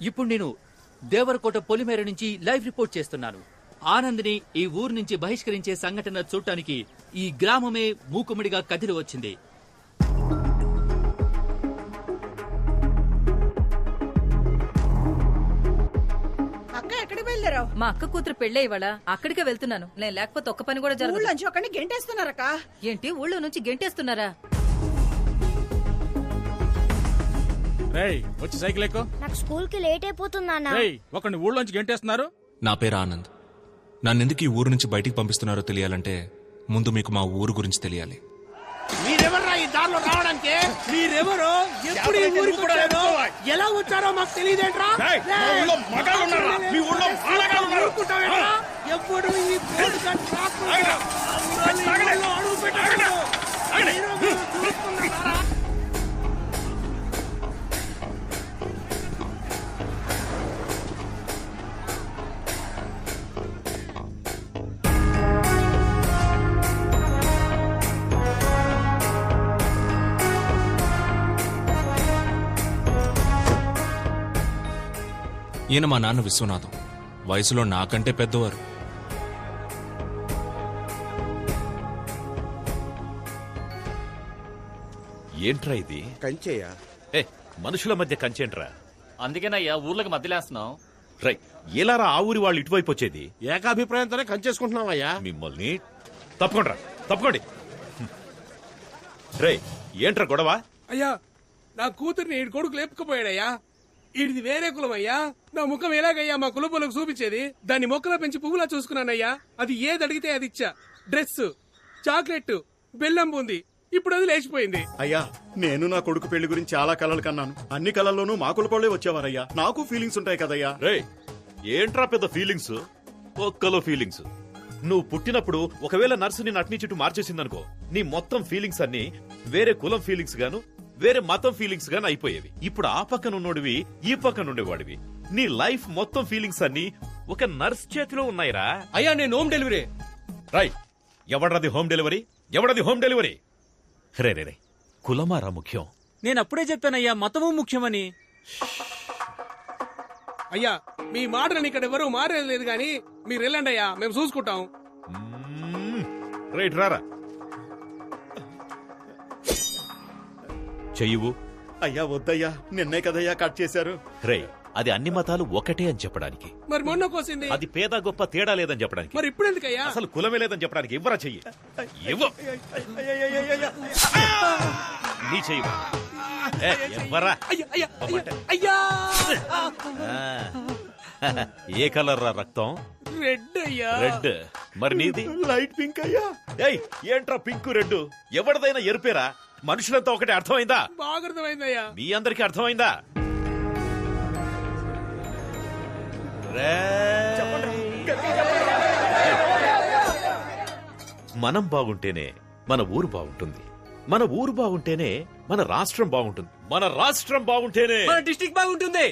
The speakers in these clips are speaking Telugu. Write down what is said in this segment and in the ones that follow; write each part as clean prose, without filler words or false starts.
ఇప్పుడు నేను దేవరకోట పొలిమేర నుంచి లైవ్ రిపోర్ట్ చేస్తున్నాను. ఆనంద్ని ఈ ఊరు నుంచి బహిష్కరించే సంఘటన చూడటానికి ఈ గ్రామమే మూకుమ్మడిగా కదిలి వచ్చింది. మా అక్క కూతురు పెళ్ళే ఇవాళ అక్కడికే వెళ్తున్నాను. నేను లేకపోతే ఒక్క పని కూడా జరగదు. గెంటేస్తున్నారక్క. ఏంటి ఊళ్ళో నుంచి గెంటేస్తున్నారా? వచ్చి సైకిల్ ఎక్కు. నాకు స్కూల్ కి లేట్ అయిపోతుందన్నా. ఒకరిని ఊళ్ళోంచి గెంటేస్తున్నారు. నా పేరు ఆనంద్. నన్నెందుకు ఈ ఊరు నుంచి బయటికి పంపిస్తున్నారో తెలియాలంటే ముందు మీకు మా ఊరు గురించి తెలియాలి. మీరెవర్రా ఈ దారిలో రావడానికి? మీరెవరో, ఎప్పుడు ఈ ఊరికి వచ్చారో, ఎలా వచ్చారో మాకు తెలియదేంట్రా? ఎప్పుడు ఈ అడుగు పెట్టారు. ఈయన మా నాన్న విశ్వనాథం. వయసులో నాకంటే పెద్దవారు. ఏంట్రా ఇది? కంచేయా? మనుషుల మధ్య కంచేంట్రా? అందుకేనయ్యా ఊర్లకు మధ్యలేస్తున్నాం. రై, ఎలారా ఆ ఊరి వాళ్ళు ఇటువైపు వచ్చేది? ఏకాభిప్రాయంతోనే కంచేసుకుంటున్నావయ్యా. మిమ్మల్ని తప్పకోండి. రై, ఏంట్రా గొడవ? అయ్యా, నా కూతుర్ని ఈ కొడుకు లేపుకుపోయాడయ్యా. ఇది వేరే కులం అయ్యా. నా ముఖం ఎలాగయ్యా మా కులపోలకు చూపించేది? దాన్ని మొక్కలో పెంచి పువ్వులా చూసుకున్నానయ్యా. అది ఏది అడిగితే అది ఇచ్చా. డ్రెస్, చాక్లెట్, బెల్లం బూంది. ఇప్పుడు అది లేచిపోయింది. అయ్యా, నేను నా కొడుకు పెళ్లి గురించి చాలా కలలు కన్నాను. అన్ని కలల్లోనూ మా కులపోళ్లే వచ్చేవారయ్యా. నాకు ఫీలింగ్స్ ఉంటాయి కదయ్యా. రే, ఏంట్రా పెద్ద ఫీలింగ్స్? ఒక్కలో ఫీలింగ్స్. నువ్వు పుట్టినప్పుడు ఒకవేళ నర్సు ని నటిని చుట్టూ మార్చేసిందనుకో, నీ మొత్తం ఫీలింగ్స్ అన్ని వేరే కులం ఫీలింగ్స్ గాను, వేరే మతం ఫీలింగ్స్ గాను అయిపోయేవి. ఇప్పుడు ఆ పక్కన ఉన్నోడివి, ఈ పక్కన ఉండేవాడివి. నీ లైఫ్ మొత్తం ఫీలింగ్స్ అన్ని ఒక నర్స్ చేతిలో ఉన్నాయిరా. అయ్యా, నేను హోమ్ డెలివరీ. రై, ఎవడది హోమ్ డెలివరీ? ఎవడది హోమ్ డెలివరీ? రే, కులమారా ముఖ్యం? నేను అప్పుడే చెప్పానయ్యా, మతము ముఖ్యమని. అయ్యా, మీ మాటలని ఇక్కడ ఎవరు మారేది గాని మీరు వెళ్ళండి అయ్యా, మేము చూసుకుంటాం. రైట్, రారా. చెయ్యవు. అయ్యా వద్దయ్యా, నిన్నే కదయ్యా కట్ చేశారు. రే, అది అన్ని మతాలు ఒకటే అని చెప్పడానికి. మరి మొన్న కోసింది అది పేద గొప్ప తేడా లేదని చెప్పడానికి. మరి ఇప్పుడు ఎందుకయ్యా? అసలు కులమే లేదని చెప్పడానికి. ఇవ్వరా చెయ్యి. నీ చెయ్యి ఇవ్వరా. ఏ కలర్ రా రక్తం? రెడ్ అయ్యా. రెడ్. మరి నీది? లైట్ పింక్ అయ్యా. ఏయ్, ఏంట్రా పింక్ రెడ్? ఎవరిదైనా ఎరుపేరా? మనుషులంతా ఒకటే. అర్థమైందా? బాగా అర్థమైందయ్యా. మీ అందరికీ అర్థమైందా? మనం బాగుంటేనే మన ఊరు బాగుంటుంది. మన ఊరు బాగుంటేనే మన రాష్ట్రం బాగుంటుంది. మన రాష్ట్రం బాగుంటేనే మన డిస్ట్రిక్ట్ బాగుంటుంది.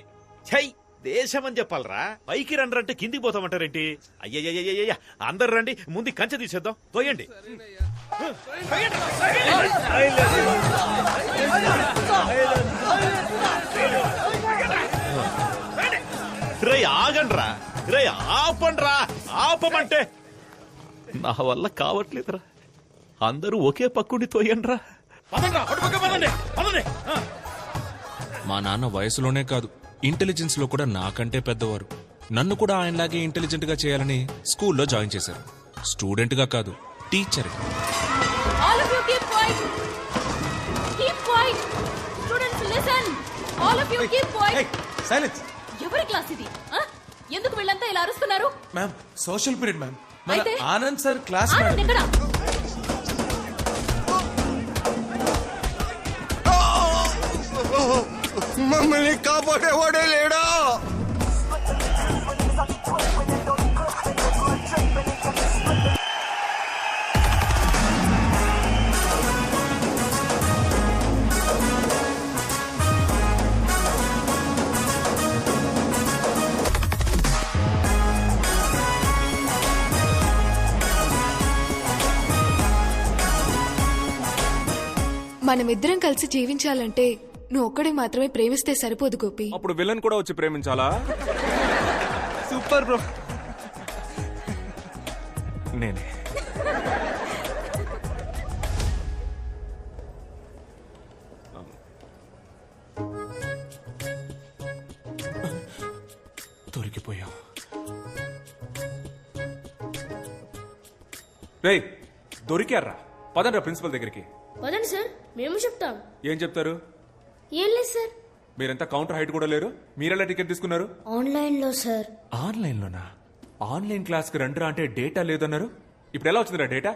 ఛై, దేశం అని చెప్పాలరా. పైకి రండి కిందికి పోతామంటారేంటి? అయ్యయ్యయ్యయ్య, అందరు రండి, ముందు కంచె తీసేద్దాం. తోయండి. రే, ఆగండ్రా. రే, ఆపండ్రా. ఆపమంటే నా వల్ల కావట్లేదురా. అందరూ ఒకే పక్కుండి తోయండ్రా. మా నాన్న వయసులోనే కాదు, ఇంటెలిజెన్స్ లో కూడా నాకంటే పెద్దవారు. నన్ను కూడా ఆయనలాగే ఇంటెలిజెంట్ గా చేయాలని స్కూల్లో జాయిన్ చేశారు. స్టూడెంట్ గా కాదు, టీచర్. ఎవరి క్లాస్ ఇది? ఎందుకు వీళ్ళంతా ఇలా అరుస్తున్నారు? Ma'am, social period ma'am. అయితే ఆనంద్ సార్ క్లాస్. ఆనంద్ ఎక్కడ? మమ్మల్ని కాపాడేవాడే లేడా? మనమిద్దరం కలిసి జీవించాలంటే నువ్వు ఒక్కడే మాత్రమే ప్రేమిస్తే సరిపోదు గోపి. అప్పుడు విలన్ కూడా వచ్చి ప్రేమించాలా? Super bro. నేనే. దొరికిపోయాం. రేయ్, దొరికారా? పదండ్రా ప్రిన్సిపల్ దగ్గరికి. వదండి సార్, మేము చెప్తాం. ఏం చెప్తారు? ఏం లేదు సార్. మీరంతా కౌంటర్ హైట్ కూడా లేరు. మీరెలా టికెట్ తీసుకున్నారు? ఆన్లైన్ లో సార్. ఆన్లైన్ లోనా? ఆన్లైన్ క్లాస్ కి రండిరా అంటే డేటా లేదన్నారు. ఇప్పుడు ఎలా వచ్చిందిరా డేటా?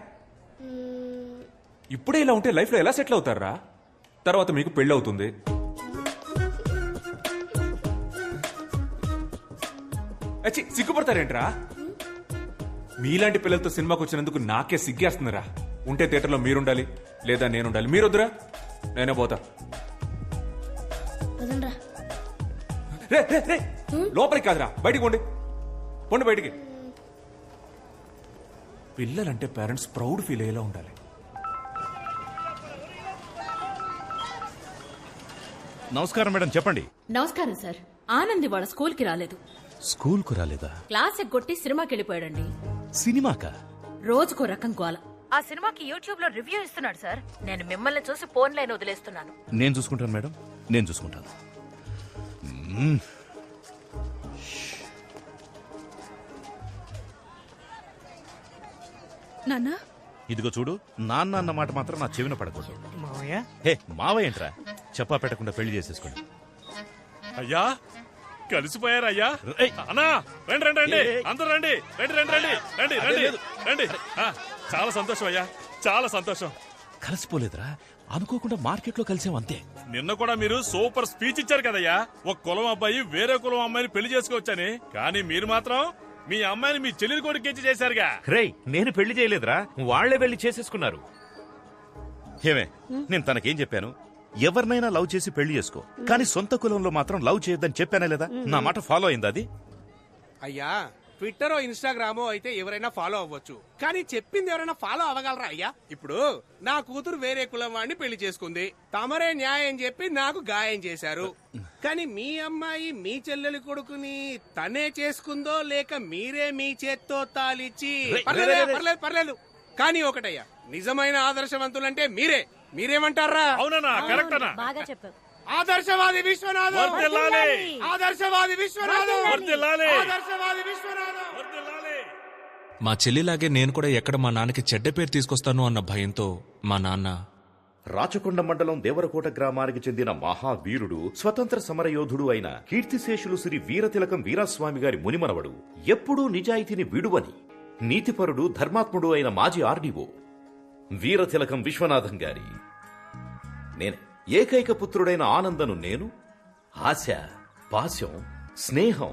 ఇప్పుడే ఇలా ఉంటే లైఫ్ లో ఎలా సెటిల్ అవుతారా? తర్వాత మీకు పెళ్లి అవుతుంది. సిగ్గుపడతారేంట్రా? మీలాంటి పిల్లలతో సినిమాకి వచ్చినందుకు నాకే సిగ్గేస్తుందిరా. ఉంటే థియేటర్లో మీరుండాలి, లేదా నేనుండాలి. మీరొద్దురా, నేనే పోతా. రే రే రే, లోపలికి కాదురా, బయటికి పోండి. పోండి బయటికి. పిల్లలంటే పేరెంట్స్ ప్రౌడ్ ఫీల్ అయ్యేలా ఉండాలి. నమస్కారం మేడం, చెప్పండి. నమస్కారం సార్. ఆనంద్ వాళ్ళ స్కూల్ కి రాలేదు. స్కూల్ కు రాలేదా? క్లాస్ ఎగ్గొట్టి సినిమాకి వెళ్ళిపోయాడండి. సినిమాకా? రోజుకో రకం గోల. ఆ సినిమాకి యూట్యూబ్ లో రివ్యూ ఇస్తున్నాడు సార్. నేను మిమ్మల్ని చూసి ఫోన్ లైన్ వదిలేస్తున్నాను. నేను చూసుకుంటాను మేడం, నేను చూసుకుంటాను. నాన్నా, ఇదిగో చూడు, నాన్న అన్న మాట మాత్రం నా చెవిన పడకూడదు. హే మావయ్య ఏంట్రా, చెప్పా పెట్టకుండా పెళ్లి చేసేసుకోండి. అయ్యా కలిసిపోయారయ్యా. అన్నా రండి రండి రండి, అందరూ రండి, రండి రండి రండి రండి రండి రండి. చాలా సంతోషం అయ్యా, చాలా సంతోషం. కలిసిపోలేదురా, అనుకోకుండా మార్కెట్ లో కలిసాం అంతే. నిన్న కూడా మీరు సూపర్ స్పీచ్ ఇచ్చారు కదయ్యా. ఒక కులం అబ్బాయి వేరే కులం అమ్మాయిని పెళ్లి చేసుకోవచ్చని. కానీ మీరు మాత్రం మీ అమ్మాయిని మీ చెల్లెలి కొడుకు చేశారుగా. రేయ్, నేను పెళ్లి చేయలేదురా, వాళ్లే వెళ్లి చేసేసుకున్నారు. ఏమే, నేను తనకేం చెప్పాను? ఎవరినైనా లవ్ చేసి పెళ్లి చేసుకో, కానీ సొంత కులంలో మాత్రం లవ్ చేయొద్దని చెప్పానే లేదా? నా మాట ఫాలో అయిందా అది? అయ్యా, ట్విట్టరో ఇన్స్టాగ్రామో అయితే ఎవరైనా ఫాలో అవ్వచ్చు, కానీ చెప్పింది ఎవరైనా ఫాలో అవ్వగలరా అయ్యా? ఇప్పుడు నా కూతురు వేరే కులం వాడిని పెళ్లి చేసుకుంది, తమరే న్యాయం చెప్పి నాకు గాయం చేశారు. కానీ మీ అమ్మాయి మీ చెల్లెలి కొడుకుని తనే చేసుకుందో లేక మీరే మీ చేత్తో తాలిచ్చి? పర్లేదు. కానీ ఒకటయ్యా, నిజమైన ఆదర్శవంతులంటే మీరే. మీరేమంటారా? అవునన్నా, కరెక్ట్ అన్నా. బాగా చెప్పావు. ఆదర్శవాది విశ్వనాథం, ఆదర్శవాది విశ్వనాథం, ఆదర్శవాది విశ్వనాథం. మా చెల్లిలాగే నేను కూడా ఎక్కడ మా నాన్నకి చెడ్డ పేరు తీసుకొస్తాను అన్న భయంతో మా నాన్న రాచకొండ మండలం దేవరకోట గ్రామానికి చెందిన మహావీరుడు, స్వతంత్ర సమరయోధుడు అయిన కీర్తిశేషులు శ్రీ వీరతిలకం వీరాస్వామి గారి మునిమనవడు, ఎప్పుడూ నిజాయితీని విడువని నీతిపరుడు, ధర్మాత్ముడు అయిన మాజీ ఆర్డీఓ వీరతిలకం విశ్వనాథం గారి నేనే ఏకైక పుత్రుడైన ఆనందను నేను ఆశ, పాశం, స్నేహం,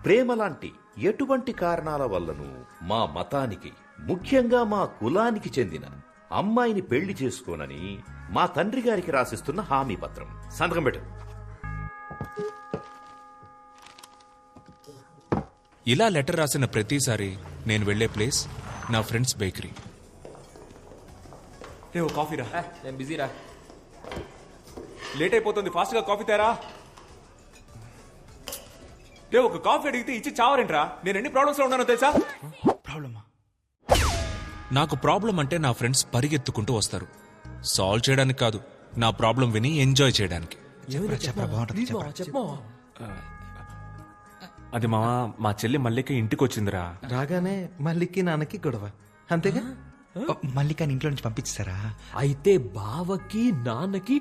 ప్రేమ లాంటి ఎటువంటి కారణాల వల్లను మా మతానికి, ముఖ్యంగా మా కులానికి చెందిన అమ్మాయిని పెళ్లి చేసుకోనని మా తండ్రి గారికి రాసిస్తున్న హామీ పత్రం. సంతకం పెట్టు. ఇలా లెటర్ రాసిన ప్రతిసారి నేను వెళ్లే ప్లేస్ నా ఫ్రెండ్స్ బేకరీ. రే, ఓ కాఫీ రా. నేను బిజీరా. లేట్ అయిపోతుంది, ఫాస్ట్ గా కాఫీ తేరా. రే, ఒక కాఫీ అడిగితే ఇచ్చి చావరేంట్రా? నేను ఎన్ని ప్రాబ్లమ్స్ లో ఉన్నానో తెలుసా? ప్రాబ్లమా? నాకు ప్రాబ్లం అంటే నా ఫ్రెండ్స్ పరిగెత్తుకుంటూ వస్తారు. సాల్వ్ చేయడానికి కాదు, నా ప్రాబ్లం విని ఎంజాయ్ చేయడానికి. అది మా చెల్లి మల్లిక ఇంటికి వచ్చిందిరా. రాగానే మల్లికి నాన్నకి గొడవ, అంతేగా? మల్లికాని ఇంట్లో నుంచి పంపించారా? అయితే బావకి నాన్నకి.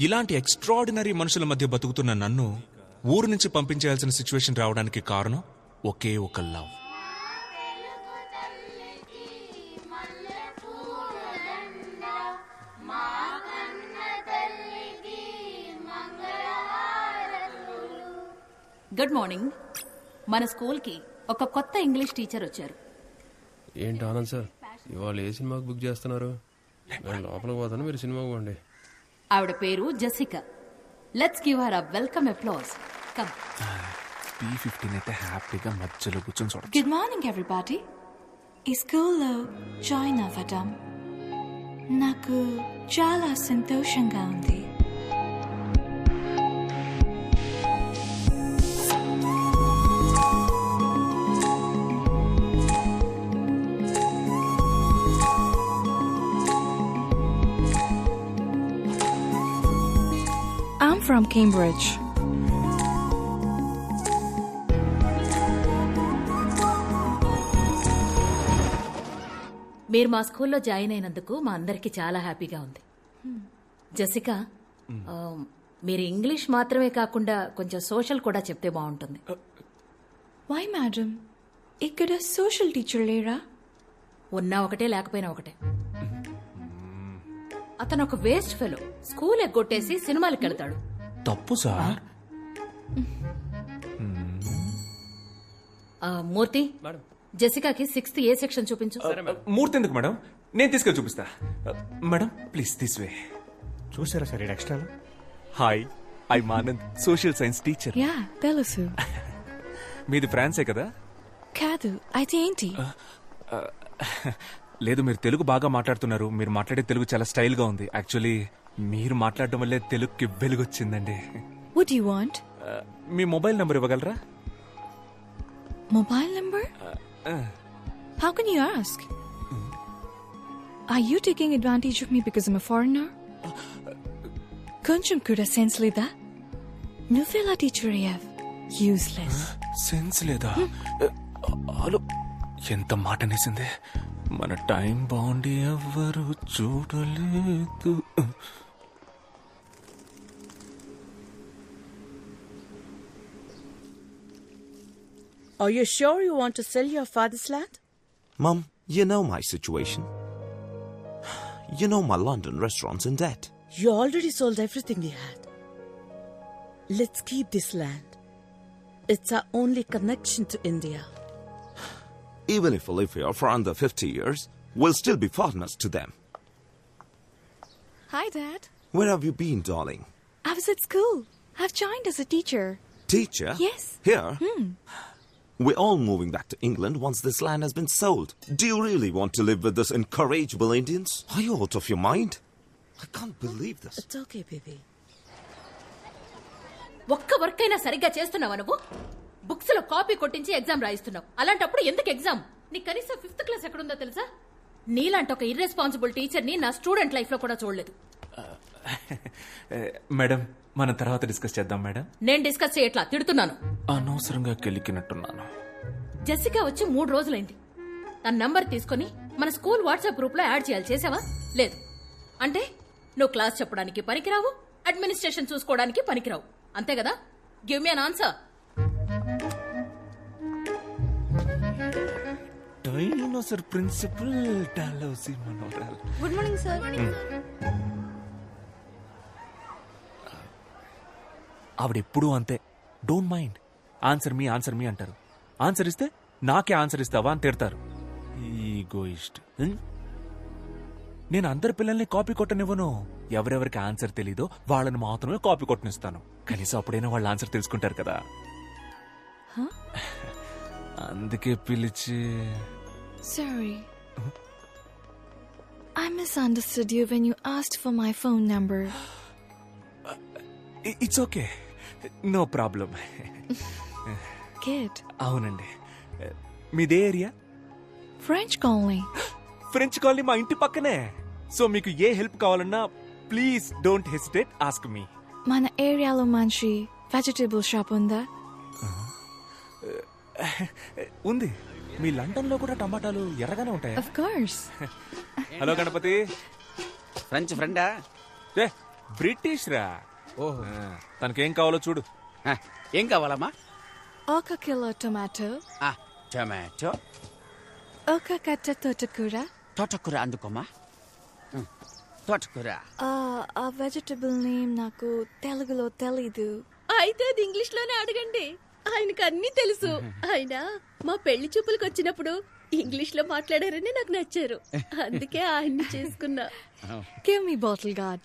ఇలాంటి ఎక్స్ట్రాడినరీ మనుషుల మధ్య బతుకుతున్న నన్ను ఊరు నుంచి పంపించేయాల్సిన సిచ్యువేషన్ రావడానికి కారణం ఒకే ఒక లవ్. Good morning. మన స్కూల్ కి ఒక కొత్త ఇంగ్లీష్ టీచర్ వచ్చారు. ఏంటి ఆనంద్ సార్, ఇవాళ ఏ సినిమాకి బుక్ చేస్తున్నారు? నేను లోపలికి పోతాను, మీరు సినిమాకి పోండి. ఆవిడ పేరు Jessica. Let's give her a welcome applause. Come. P15 అయితే హ్యాపీగా మధ్యలో కూర్చొని చూడొచ్చు. Good morning everybody. ఈ స్కూల్లో జాయిన్ అవ్వడం నాకు చాలా సంతోషంగా ఉంది. Cambridge. మీరు మా స్కూల్లో జాయిన్ అయినందుకు మా అందరికి చాలా హ్యాపీగా ఉంది. జెసికా, మీరు ఇంగ్లీష్ మాత్రమే కాకుండా కొంచెం సోషల్ కూడా చెప్తే బాగుంటుంది. Why, madam? ఇక్కడ సోషల్ టీచర్ లేరా? ఉన్నా ఒకటే లేకపోయినా ఒకటే. అతను ఒక వేస్ట్ ఫెలో. స్కూల్ ఎగ్గొట్టేసి సినిమాలకు వెళ్తాడు. తప్పు సార్. మూర్తి, జెసికాకి 6th ఏ సెక్షన్ చూపించు. మూర్తి ఎందుకు మేడం? నేను తీసుకెళ్ళి చూపిస్తా. Madam please this way. చూసారా sir extra? Hi, I Anand, social science teacher. Yeah తెలుసు. మీది ఫ్రాన్సే కదా? కాదు, అయితే ఏంటి? లేదు, మీరు తెలుగు బాగా మాట్లాడుతున్నారు. మీరు మాట్లాడే తెలుగు చాలా స్టైల్ గా ఉంది. యాక్చువల్లీ మీరు మాట్లాడడం వల్లే తెలుగుకి వెలుగొచ్చిందండి. What do you want? Me mobile number ఇవ్వగలరా? Mobile number? How can you ask? Are you taking advantage of me because I'm a foreigner? కొంచెం కూడా సెన్స్ లేదా? నువ్వెలా టీచర్ అయ్యావ్? యూస్లెస్. సెన్స్ లేదా? హలో, ఎంత మాట అనేసింది. మన టైం బాగుండి ఎవ్వరు చూడలేదు. Are you sure you want to sell your father's land? Mum, you know my situation. You know my London restaurant's in debt. You already sold everything we had. Let's keep this land. It's our only connection to India. Even if we live here for under 50 years, we'll still be foreigners to them. Hi, Dad. Where have you been, darling? I was at school. I've joined as a teacher. Teacher? Yes. Here? We're all moving back to England once this land has been sold. Do you really want to live with those incorrigible Indians? Are you out of your mind? I can't believe this. It's okay, baby. ఒక్క వర్క్ అయినా సరిగ్గా చేస్తున్నావా నువ్వు? బుక్స్ లో కాపీ కొట్టించి ఎగ్జామ్ రాయిస్తున్నావు. అలాంటప్పుడు ఎందుకు ఎగ్జామ్? నీ కనీసం 5th క్లాస్ ఎక్కడుందో తెలుసా? నీలాంటి ఒక ఇర్రెస్పాన్సిబుల్ టీచర్ ని నా స్టూడెంట్ లైఫ్ లో కూడా చూడలేదు. మేడం, మనం తర్వాత డిస్కస్ చేద్దాం మేడం. నేను డిస్కస్ చేయట్లా, తిడుతున్నాను. అనవసరంగా కెలికినట్టున్నాను. జెసికా వచ్చి 3 రోజులైంది. తన నంబర్ తీసుకుని మన స్కూల్ వాట్సాప్ గ్రూప్ లో యాడ్ చేయాలి. చేసావా? లేదు. అంటే నువ్వు క్లాస్ చెప్పడానికి పనికిరావు, అడ్మినిస్ట్రేషన్ చూసుకోవడానికి పనికిరావు. అంతే కదా? Give me an answer. Dinosaur principal డాలౌసి మనోరల్. Good morning sir. ఆవిడెప్పుడూ అంతే. Don't mind. ఆన్సర్ మీ అంటారు. ఆన్సర్ ఇస్తే నాకే ఆన్సర్ ఇస్తావా అని తిడతారు. ఈగోయిస్ట్. నేను అందరి పిల్లల్ని కాపీ కొట్టనివ్వను. ఎవరెవరికి ఆన్సర్ తెలీదో వాళ్ళని మాత్రమే కాపీ కొట్టనిస్తాను. కనీసం అప్పుడైనా వాళ్ళ ఆన్సర్ తెలుసుకుంటారు కదా. అందుకే పిలిచి. Sorry. I misunderstood you when you asked for my phone number. It's okay, no problem. Good. అవునండి. మీదే area? French colony. French colony మా ఇంటి పక్కనే. సో మీకు ఏ హెల్ప్ కావాలన్నా please don't hesitate, ask me. మన ఏరియాలో మంచి వెజిటబుల్ షాప్ ఉందా? ఉంది. మీ లండన్ లో కూడా టమాటాలు ఎర్రగానే ఉంటాయి. Of course. Hello Ganapathi. French ఫ్రెండా? బ్రిటిష్ రా. తనకేం కావాలో చూడు. ఏం కావాలమ్మా? 1 కిలో టొమాటో. టొమాటో. 1 కట్ట తోటకూర. తోటకూర అందుకోమా. తోటకూర. ఆ వెజిటబుల్ నేమ్ నాకు తెలుగులో తెలీదు. అయితే అది ఇంగ్లీష్ లోనే అడగండి, ఆయనకు అన్ని తెలుసు. ఆయన మా పెళ్లి చూపులకు వచ్చినప్పుడు ఇంగ్లీష్ లో మాట్లాడారని నాకు నచ్చారు, అందుకే ఆయన్ని చేసుకున్నా. Give me bottle guard.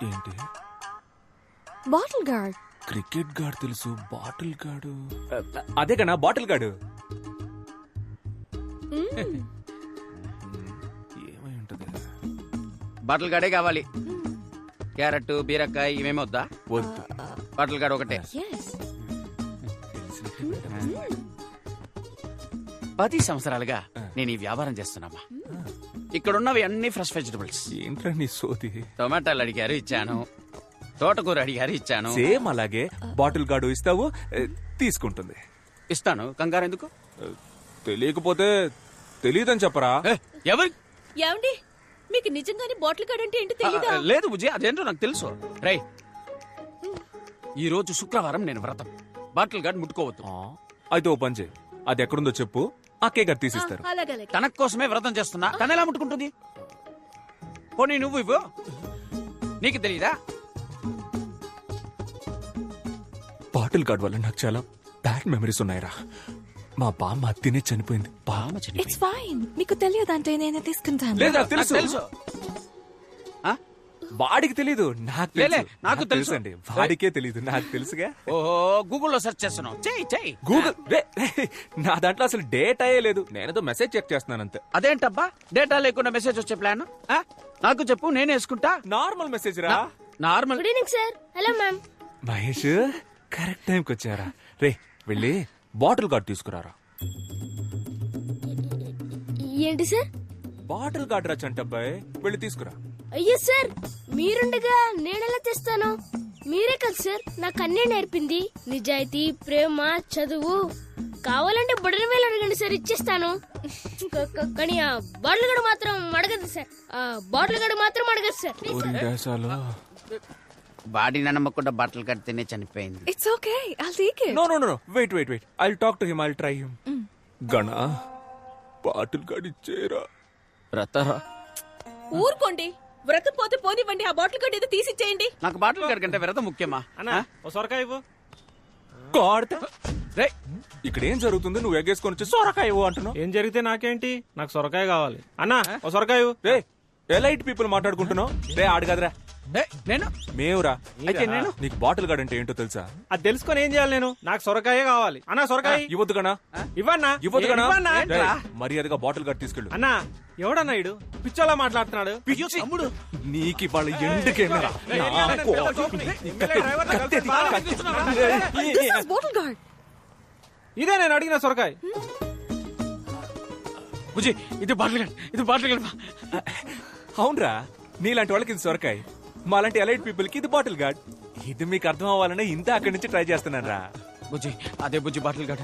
ఏంటి? Bottle guard. క్రికెట్ గార్డ్ తెలుసు, బాటిల్ గార్డు అదే కన్నా బాటిల్ గార్డు. ఏమై ఉంటది? బాటిల్ గార్డే కావాలి. క్యారెట్, బీరకాయ ఇవేమో వద్దా? వద్దు. బాటిల్ గార్డ్ ఒకటే. 10 సంవత్సరాలుగా నేను ఈ వ్యాపారం చేస్తున్నామా. ఇక్కడున్నవి అన్ని ఫ్రెష్ వెజిటబుల్స్. ఏంట్రా నీ సోది? టొమాటోలు అడిగారు, ఇచ్చాను. తోటకూర అడిగారు ఇచ్చాను. సేమ్ అలాగే బాటిల్ గార్డు ఇస్తావు, తీసుకుంటుంది. ఇస్తాను, కంగారు ఎందుకు? తెలియకపోతే తెలియదని చెప్పరా. ఎవరు? ఏమండి మీకు నిజంగానే బాటిల్ గార్డ్ అంటే ఏంటో తెలీదా? లేదు బుజ్జి, అదేంటో నాకు తెలుసు. రై, ఈ రోజు శుక్రవారం నేను వ్రతం. బాటిల్ గార్డ్ ముట్టుకోవద్దు. అయితే ఓ పని చేయి, అది ఎక్కడుందో చెప్పు, అక్కే గారు తీసిస్తారు. అలాగే తన కోసమే వ్రతం చేస్తున్నా, తన ఎలా ముట్టుకుంటుంది? పోనీ నువ్వు ఇవ్వు, నీకు తెలీదా? బాటిల్ గార్డ్ వల్ల నాకు చాలా బ్యాడ్ మెమరీస్ ఉన్నాయిరా. మా బామ్మ తినే చనిపోయింది. బామ్మ It's fine. మీకు తెలియదంటే నేనే తీసుకుంటాను. లేదా తెలుసు. వాడికి తెలీదు, నాకు తెలుసు. నాకు తెలుసు అండి, వాడికే తెలీదు, నాకు తెలుసుగా. ఓహో, గూగుల్లో సెర్చ్ చేస్తున్నావు. చెయ్యి. గూగుల్ నా దాంట్లో అసలు డేటాయే లేదు. నేనేదో మెసేజ్ చెక్ చేస్తున్నాను అంతే. అదేంటబ్బా, డేటా లేకుండా మెసేజ్ వచ్చే ప్లాన్? నాకు చెప్పు, నేనే వేసుకుంటా. నార్మల్ మెసేజ్ రా. Normal. Good evening sir. Hello ma'am. Mahesh correct టైంకి వచ్చారా. రే వెళ్ళి బాటిల్ గార్డ్ తీసుకురారా. ఏంటి సార్? బాటిల్ గార్డ్ రా చంటబ్బాయ్, వెళ్ళి తీసుకురా. అయ్యో సార్, మీరుండగా నేనెలా తెస్తాను? మీరే కదా సార్ నాకు అన్నీ నేర్పింది. నిజాయితీ, ప్రేమ, చదువు. కావాలంటే బుడని వేలు అడగండి సార్, ఇచ్చేస్తాను. కానీ ఆ బాటిల్ గడు మాత్రం అడగదు సార్. ఆ బాటిల్ గడు మాత్రం అడగదు సార్. బాడీ నమ్మకుండా బట్టలు కడితేనే చనిపోయింది. It's okay. I'll take it. No. Wait. I'll talk to him. I'll try him. గణా, bottle gourd ఇచ్చేరా. వ్రతరా? ఊరుకోండి, వ్రతం పోతే పోనివ్వండి. ఆ బాటిల్ గార్డ్ ఏదో తీసిచ్చేయండి. నాకు బాటిల్ గార్డ్ కంటే వ్రతం ముఖ్యమా? సొరకాయ ఇవ్వు. గాడ్ రే, ఇక్కడ ఏం జరుగుతుంది? నువ్వు ఎగ్గేసుకొని వచ్చి సొరకాయ ఇవ్వు అంటున్నావు. ఏం జరిగితే నాకేంటి, నాకు సొరకాయ కావాలి. అన్నా ఓ సొరకాయ ఇవ్వు. రే ఎలైట్ పీపుల్ మాట్లాడుకుంటున్నావు. రే ఆడు కదరా. నేను మేవురా. అయితే నేను నీకు బాటిల్ గార్డ్ అంటే ఏంటో తెలుసా? అది తెలుసుకొని ఏం చేయాలి నేను? నాకు సొరకాయే కావాలి. అన్నా సొరకాయ ఇవ్వద్దు గణా. ఇవ్వన్నా. ఇవ్వద్దు గణా. ఇవ్వన్నా. మర్యాదగా బాటిల్ గార్డ్ తీసుకెళ్ళు. అన్నా ఎవడన్నా ఇడు పిచ్చోలా మాట్లాడుతున్నాడు? నీకు ఇవాళ ఎండుకేమరా. Bottle guard. ఇదే నేను అడిగిన సొరకాయ. బుజ్జి, ఇది బాటిల్ గార్డ్. అవునరా, నీలాంటి వాళ్ళకి ఇది సొరకాయ, మాలాంటి ఎలైట్ పీపుల్ కి ఇది బాటిల్ గార్డ్. ఇది మీకు అర్థం అవ్వాలనే ఇంత అక్కడి నుంచి ట్రై చేస్తున్నాను రా. బుజ్జి, అదే బుజ్జి బాటిల్ గార్డ్.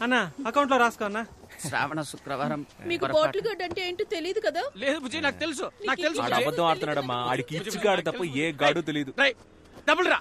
అన్నా అకౌంట్ లో రాసుకో అన్నా. శ్రావణ శుక్రవారం. మీకు బాటిల్ గార్డ్ అంటే ఏంటో తెలియదు కదా? లేదు బుజ్జి, నాకు తెలుసు. ఆడు అబద్ధం ఆడుతున్నాడమ్మా. ఆడికి ఇచ్చి గాడు తప్ప ఏ గాడు తెలియదు. డబుల్ రా.